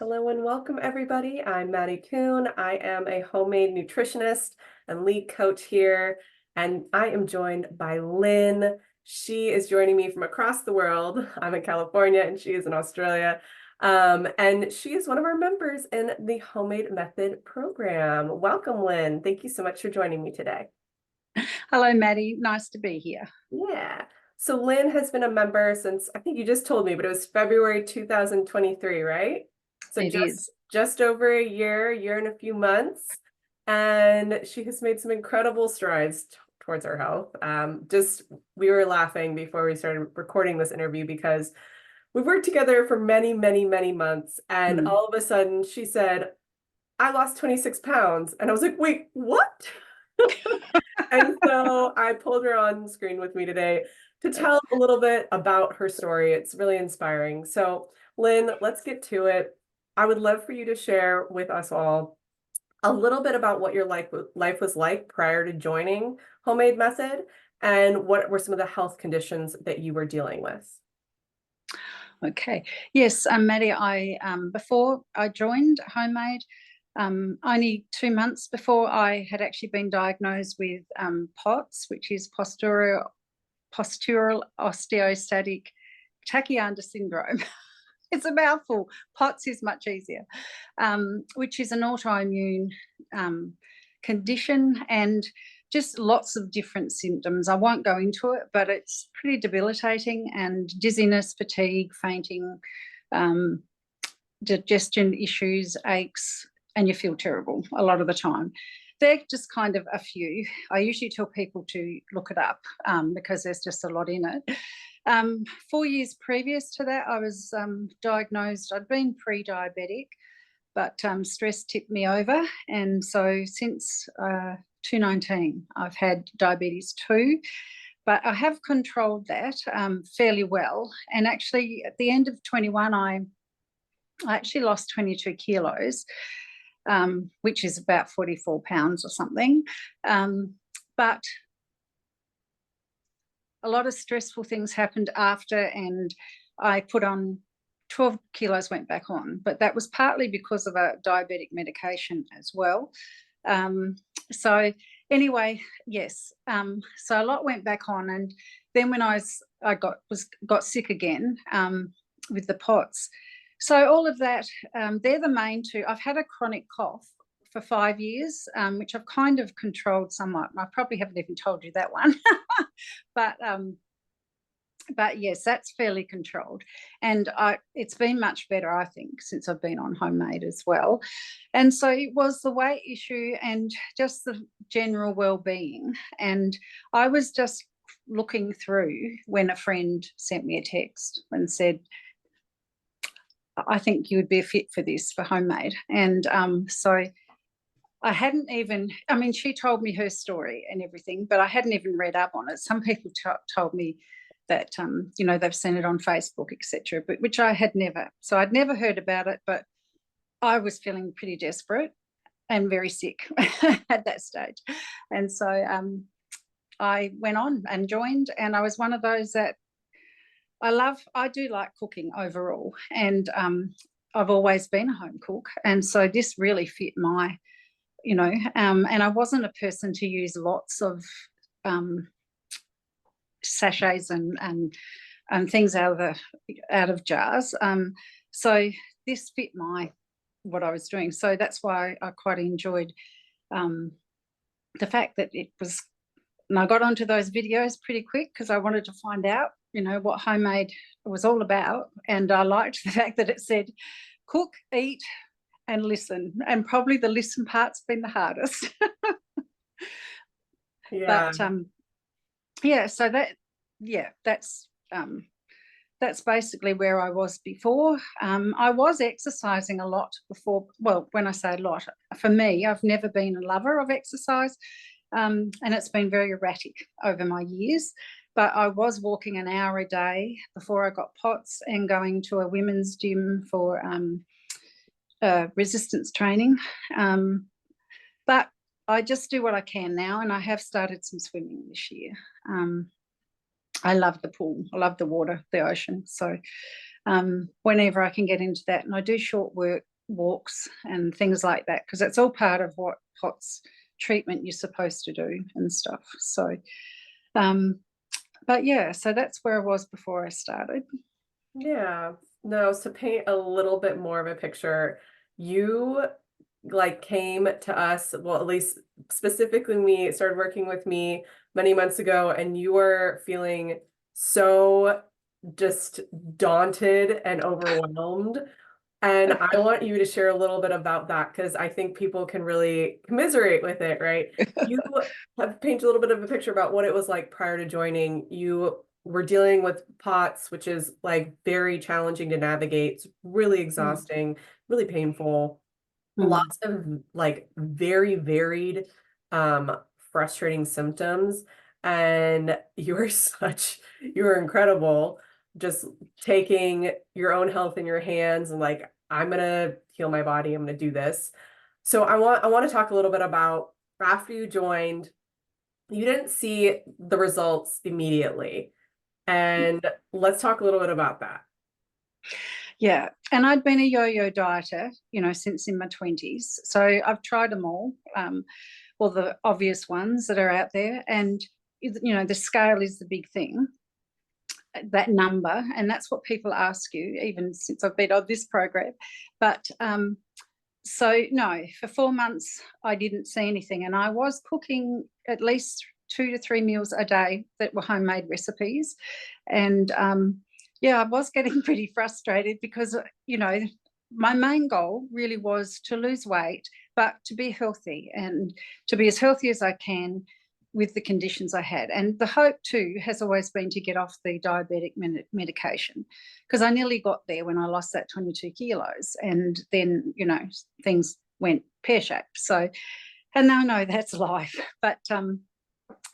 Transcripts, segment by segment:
Hello and welcome, everybody. I'm Maddie Kuhn. I am a homemade nutritionist and lead coach here, and I am joined by Lynn. She is joining me from across the world. I'm in California and she is in Australia. And she is one of our members in the Homemade Method program. Welcome, Lynn. Thank you so much for joining me today. Hello, Maddie. Nice to be here. Yeah. So Lynn has been a member since, I think you just told me, but it was February 2023, right? So It is. just over a year and a few months, and she has made some incredible strides towards her health. Just we were laughing before we started recording this interview because we've worked together for many, many, many months, and Mm. all of a sudden she said, "I lost 26 pounds," and I was like, "Wait, what?" And so I pulled her on screen with me today to tell a little bit about her story. It's really inspiring. So, Lynn, let's get to it. I would love for you to share with us all a little bit about what your life was like prior to joining Homemade Method and what were some of the health conditions that you were dealing with. Okay. Yes, Maddie, I before I joined Homemade, only 2 months before I had actually been diagnosed with POTS, which is postural osteostatic tachycardia syndrome. It's a mouthful. POTS is much easier, which is an autoimmune condition and just lots of different symptoms. I won't go into it, but it's pretty debilitating, and dizziness, fatigue, fainting, um, digestion issues, aches, and you feel terrible a lot of the time. They're just kind of a few. I usually tell people to look it up because there's just a lot in it. 4 years previous to that, I was diagnosed. I'd been pre-diabetic, but stress tipped me over. And so since 2019, I've had diabetes 2, but I have controlled that fairly well. And actually, at the end of 21, I actually lost 22 kilos, which is about 44 pounds or something. But a lot of stressful things happened after, and I put on 12 kilos, went back on, but that was partly because of a diabetic medication as well. So anyway, yes, so a lot went back on, and then when I got sick again with the POTS. So all of that, they're the main two. I've had a chronic cough for 5 years, which I've kind of controlled somewhat. I probably haven't even told you that one, but yes, that's fairly controlled, and it's been much better, I think, since I've been on Homemade as well. And so it was the weight issue and just the general well-being. And I was just looking through when a friend sent me a text and said, "I think you would be a fit for this, for Homemade." And so I hadn't even, I mean, she told me her story and everything, but I hadn't even read up on it. Some people told me that, they've seen it on Facebook, etc., but which I had never. So I'd never heard about it, but I was feeling pretty desperate and very sick at that stage. And so I went on and joined, and I was one of those that I do like cooking overall, and I've always been a home cook. And so this really fit my, and I wasn't a person to use lots of sachets and things out of jars. So this fit what I was doing. So that's why I quite enjoyed the fact that it was. And I got onto those videos pretty quick because I wanted to find out, what Homemade was all about. And I liked the fact that it said, cook, eat, and listen. And probably the listen part's been the hardest. Yeah. But yeah, so that's basically where I was before. I was exercising a lot before. Well, when I say a lot, for me, I've never been a lover of exercise, and it's been very erratic over my years. But I was walking an hour a day before I got POTS and going to a women's gym for resistance training. But I just do what I can now, and I have started some swimming this year. I love the pool. I love the water, the ocean. So whenever I can get into that, and I do short work walks and things like that, because it's all part of what POTS treatment you're supposed to do and stuff. So, but yeah, so that's where I was before I started. Yeah. No, so paint a little bit more of a picture. You like came to us, well, at least specifically me, started working with me many months ago, and you were feeling so just daunted and overwhelmed. And I want you to share a little bit about that because I think people can really commiserate with it, right? You have painted a little bit of a picture about what it was like prior to joining. You were dealing with POTS, which is like very challenging to navigate. It's really Mm. exhausting, really painful. Mm. Lots of like very varied, um, frustrating symptoms. And you're incredible, just taking your own health in your hands and like, I'm gonna heal my body, I'm gonna do this. So I want to talk a little bit about after you joined, you didn't see the results immediately. And let's talk a little bit about that. Yeah, and I'd been a yo-yo dieter, since in my 20s. So I've tried them all the obvious ones that are out there, and the scale is the big thing, that number, and that's what people ask you, even since I've been on this program. But so no, for 4 months I didn't see anything, and I was cooking at least 2 to 3 meals a day that were homemade recipes, and yeah, I was getting pretty frustrated because my main goal really was to lose weight, but to be healthy and to be as healthy as I can with the conditions I had. And the hope too has always been to get off the diabetic medication, because I nearly got there when I lost that 22 kilos, and then things went pear-shaped. So, and now I know that's life. But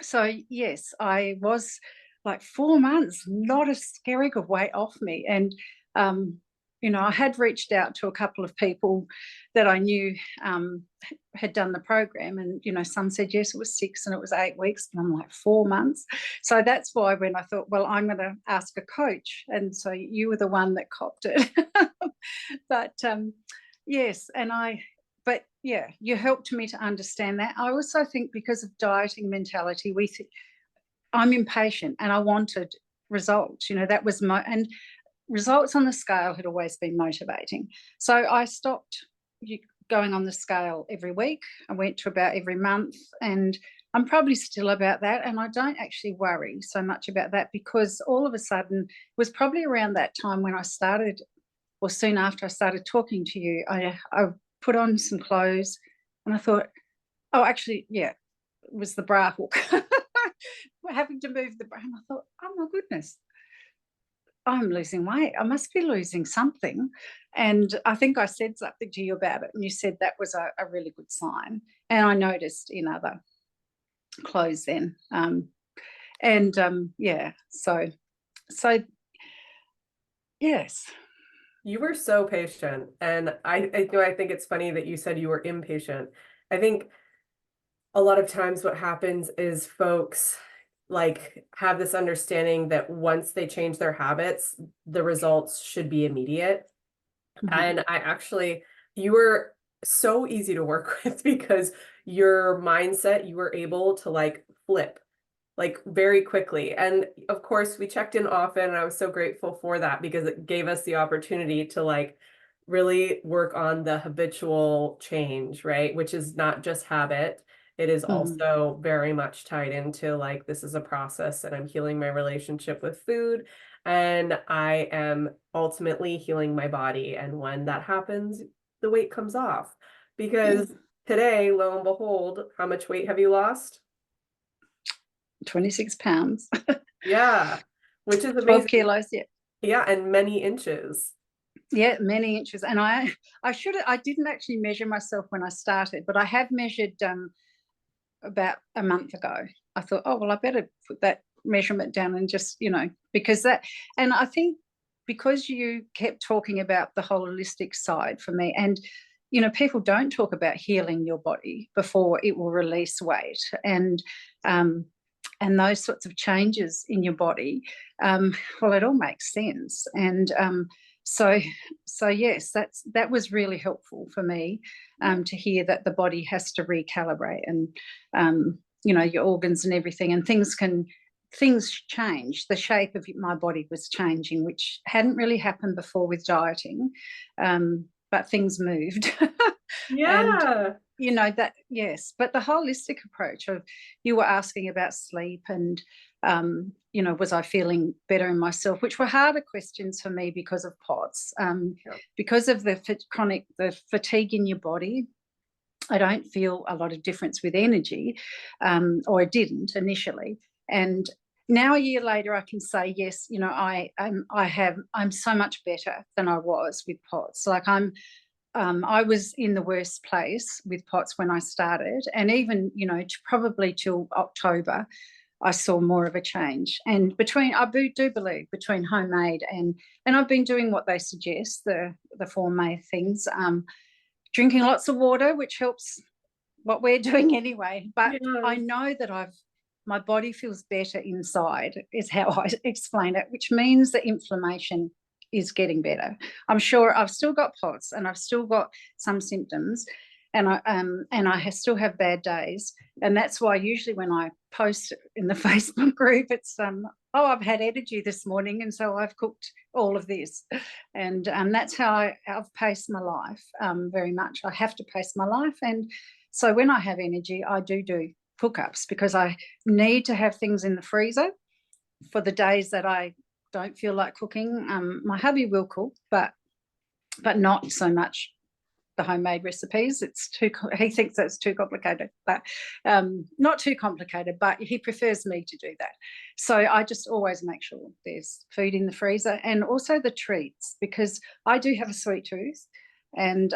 so yes, I was like 4 months, not a skerrick of weight off me. And I had reached out to a couple of people that I knew had done the program, and some said yes, it was 6 and it was 8 weeks, and I'm like 4 months. So that's why when I thought, well, I'm going to ask a coach, and so you were the one that copped it. But yes, but yeah, you helped me to understand that. I also think because of dieting mentality, I'm impatient and I wanted results. That was and results on the scale had always been motivating. So I stopped going on the scale every week. I went to about every month, and I'm probably still about that. And I don't actually worry so much about that, because all of a sudden, it was probably around that time when I started, or soon after I started talking to you, I put on some clothes and I thought, oh, actually, yeah, it was the bra hook. Having to move the bra. And I thought, oh my goodness, I'm losing weight. I must be losing something. And I think I said something to you about it, and you said that was a really good sign. And I noticed in other clothes then. Yeah, so yes. You were so patient. And I think it's funny that you said you were impatient. I think a lot of times what happens is folks like have this understanding that once they change their habits, the results should be immediate. Mhm. And you were so easy to work with because your mindset, you were able to like flip like very quickly. And of course, we checked in often, and I was so grateful for that because it gave us the opportunity to like really work on the habitual change, right? Which is not just habit. It is Mhm. also very much tied into like this is a process, and I'm healing my relationship with food, and I am ultimately healing my body. And when that happens, the weight comes off. Yeah. Because today, lo and behold, how much weight have you lost? 26 pounds. Yeah, which is 12 amazing. kilos. Yeah. Yeah, and many inches. Yeah, many inches. And I didn't actually measure myself when I started, but I have measured about a month ago. I thought, oh, well, I better put that measurement down and just, because and I think because you kept talking about the holistic side for me, and, people don't talk about healing your body before it will release weight, um, and those sorts of changes in your body, well, it all makes sense. And So yes, that was really helpful for me, to hear that the body has to recalibrate, and your organs and everything, and things change. The shape of my body was changing, which hadn't really happened before with dieting, but things moved. And Yeah. that, yes, but the holistic approach of, you were asking about sleep, and was I feeling better in myself, which were harder questions for me because of POTS, Yeah. because of the fatigue in your body. I don't feel a lot of difference with energy, or I didn't initially. And now a year later, I can say, yes, I'm so much better than I was with POTS. Like, I was in the worst place with POTS when I started, and even, probably till October, I saw more of a change. And I do believe between homemade and I've been doing what they suggest, the 4 main things, drinking lots of water, which helps what we're doing anyway. But I Yeah. know that my body feels better inside, is how I explain it, which means the inflammation is getting better. I'm sure I've still got POTS and I've still got some symptoms, and I still have bad days, and that's why usually when I post in the Facebook group, it's oh, I've had energy this morning, and so I've cooked all of this, and that's how I've paced my life, very much. I have to pace my life, and so when I have energy, I do cook-ups, because I need to have things in the freezer for the days that I don't feel like cooking. My hubby will cook, but not so much the homemade recipes. He thinks that's too complicated, but not too complicated, but he prefers me to do that. So I just always make sure there's food in the freezer, and also the treats, because I do have a sweet tooth, and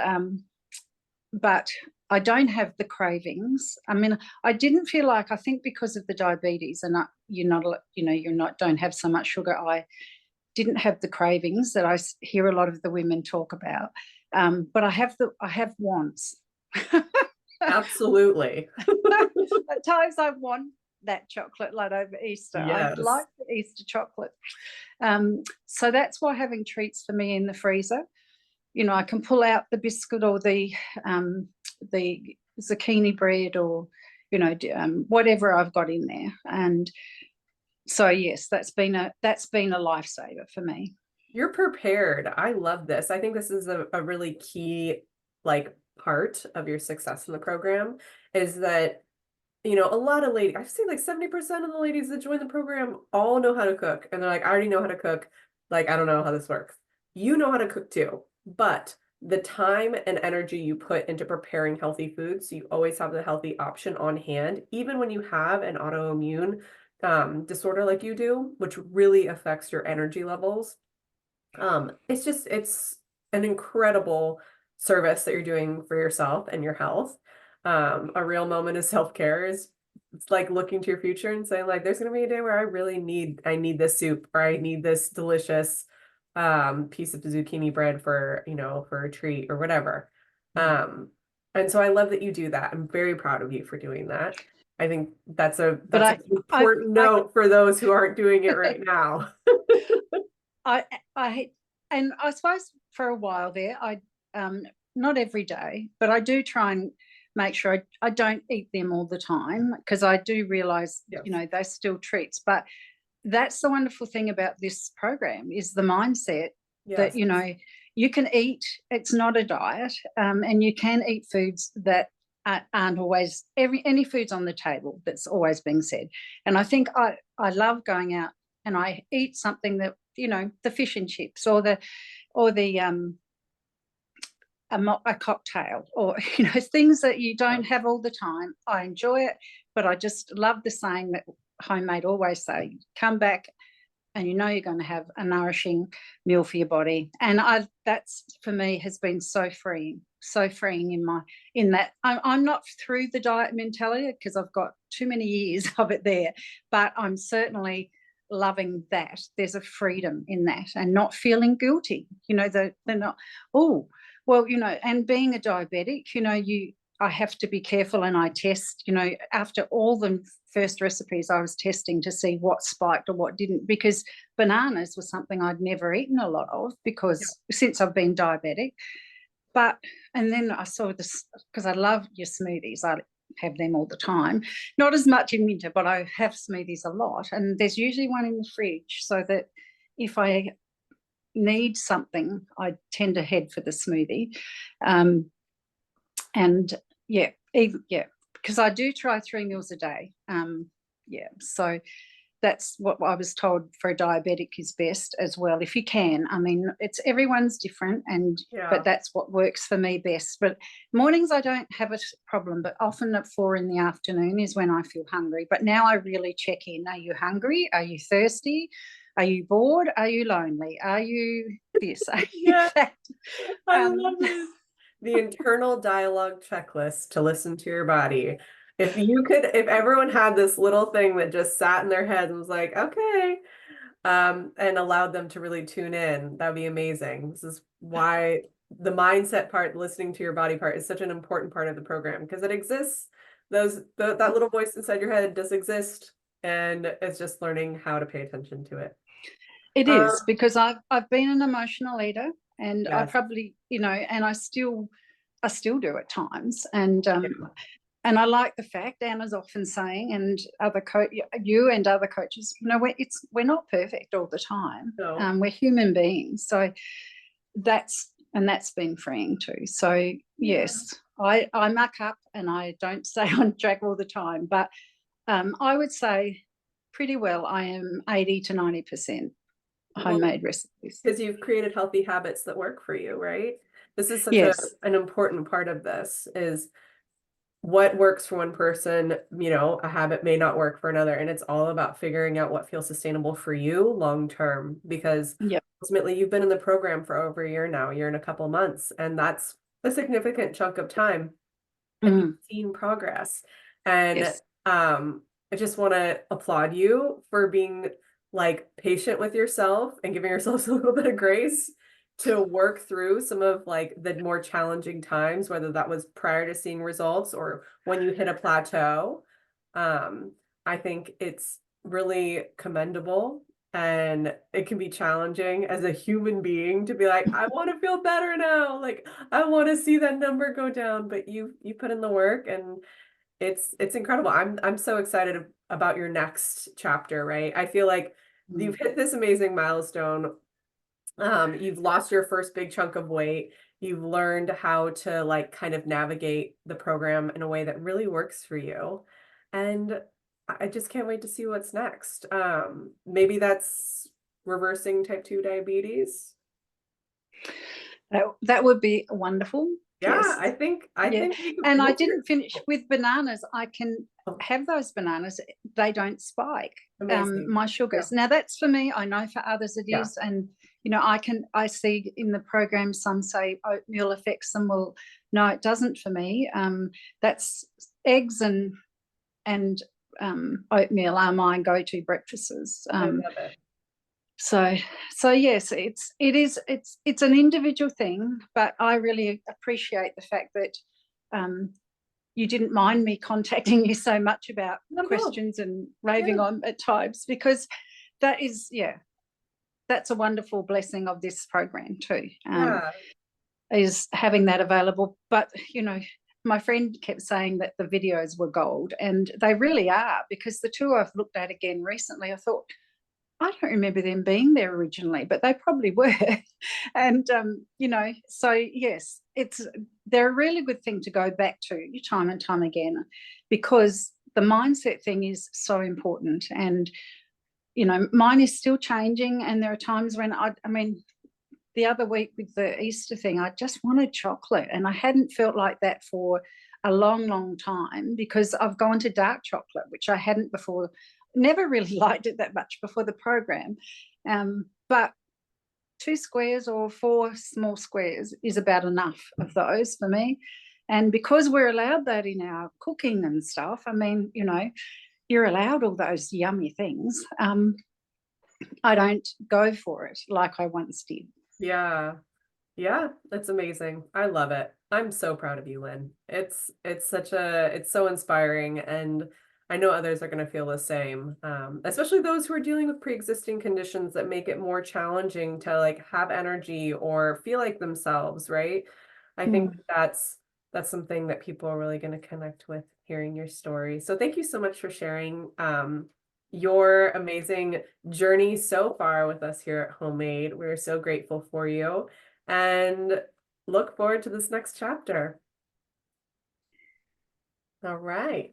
but I don't have the cravings. I mean, I didn't feel like, I think because of the diabetes, and don't have so much sugar, I didn't have the cravings that I hear a lot of the women talk about. But I have wants. Absolutely. At times I want that chocolate, like over Easter. I Yes. like the Easter chocolate. So that's why having treats for me in the freezer. I can pull out the biscuit, or the zucchini bread, or whatever I've got in there. And so yes, that's been a lifesaver for me. You're prepared. I love this. I think this is a really key, like, part of your success in the program, is that, a lot of ladies, I've seen like 70% of the ladies that join the program all know how to cook. And they're like, I already know how to cook. Like, I don't know how this works. You know how to cook too, but the time and energy you put into preparing healthy foods, so you always have the healthy option on hand, even when you have an autoimmune disorder like you do, which really affects your energy levels. It's an incredible service that you're doing for yourself and your health. A real moment of self-care is, it's like looking to your future and saying, like, there's gonna be a day where I need this soup, or I need this delicious piece of zucchini bread for, for a treat or whatever. And so I love that you do that. I'm very proud of you for doing that. I think But that's an important note for those who aren't doing it right now. I and I suppose for a while there, not every day, but I do try and make sure I don't eat them all the time, because I do realize, Yes. they're still treats. But that's the wonderful thing about this program, is the mindset that, Yes. you can eat, it's not a diet, and you can eat foods that aren't always, any foods on the table that's always being said. And I think I love going out and I eat something that, the fish and chips, or the a cocktail, or things that you don't have all the time. I enjoy it, but I just love the saying that homemade always say, come back and you're going to have a nourishing meal for your body. And that's, for me, has been so freeing in that I'm not through the diet mentality, because I've got too many years of it there, but I'm certainly loving that. There's a freedom in that, and not feeling guilty. They're not, oh, well, and being a diabetic, I have to be careful, and I test, after all the first recipes, I was testing to see what spiked or what didn't, because bananas was something I'd never eaten a lot of, because since I've been diabetic. And then I saw this, because I love your smoothies. I have them all the time. Not as much in winter, but I have smoothies a lot. And there's usually one in the fridge, so that if I need something, I tend to head for the smoothie. And because I do try 3 meals a day. So that's what I was told for a diabetic is best as well, if you can. I mean, it's everyone's different, but that's what works for me best. But mornings I don't have a problem, but often at 4 in the afternoon is when I feel hungry. But now I really check in. Are you hungry? Are you thirsty? Are you bored? Are you lonely? Are you this? Are you that? I love this. The internal dialogue checklist to listen to your body. If everyone had this little thing that just sat in their head and was like, okay, and allowed them to really tune in, that'd be amazing. This is why the mindset part, listening to your body part, is such an important part of the program, because it exists. That little voice inside your head does exist, and it's just learning how to pay attention to it. It is, because I've been an emotional eater, and I Yes. probably, and I still do at times. And I like the fact Anna's often saying, and you and other coaches, we're not perfect all the time. No. We're human beings. So that's been freeing too. So yes, I muck up and I don't stay on track all the time, but I would say pretty well I am 80 to 90% homemade recipes. Because you've created healthy habits that work for you, right? This is such an important part of this, is what works for one person, a habit may not work for another. And it's all about figuring out what feels sustainable for you long term, because ultimately you've been in the program for over a year now, year and a couple months, and that's a significant chunk of time. And you've seen progress. And I just want to applaud you for being patient with yourself and giving yourself a little bit of grace to work through some of the more challenging times, whether that was prior to seeing results or when you hit a plateau. I think it's really commendable, and it can be challenging as a human being to be like, I want to feel better now. I want to see that number go down, but you put in the work, and it's incredible. I'm so excited about your next chapter, right? I feel like you've hit this amazing milestone. You've lost your first big chunk of weight. You've learned how to kind of navigate the program in a way that really works for you. And I just can't wait to see what's next. Maybe that's reversing type 2 diabetes. That would be wonderful. Yeah, yes. I think and I didn't finish with bananas. I can have those bananas. They don't spike my sugars. Now that's for me. I know for others it is. And I see in the program some say oatmeal affects them. Well, no, it doesn't for me. That's eggs and oatmeal are my go-to breakfasts. I love it. So yes, it's an individual thing, but I really appreciate the fact that you didn't mind me contacting you so much about questions and raving on at times, because that's a wonderful blessing of this program too. Is having that available. But my friend kept saying that the videos were gold, and they really are, because the two I've looked at again recently, I thought, I don't remember them being there originally, but they probably were. And, so yes, they're a really good thing to go back to time and time again, because the mindset thing is so important. And, mine is still changing. And there are times when I mean, the other week with the Easter thing, I just wanted chocolate, and I hadn't felt like that for a long, long time, because I've gone to dark chocolate, which I hadn't before. Never really liked it that much before the program, but 2 squares or 4 small squares is about enough of those for me. And because we're allowed that in our cooking and stuff, I mean, you're allowed all those yummy things. I don't go for it like I once did. Yeah. Yeah, that's amazing. I love it. I'm so proud of you, Lynn. It's so inspiring, and I know others are going to feel the same. Especially those who are dealing with pre-existing conditions that make it more challenging to like have energy or feel like themselves, right? I think Mm. that's something that people are really going to connect with hearing your story. So thank you so much for sharing your amazing journey so far with us here at Homemade. We're so grateful for you and look forward to this next chapter. All right.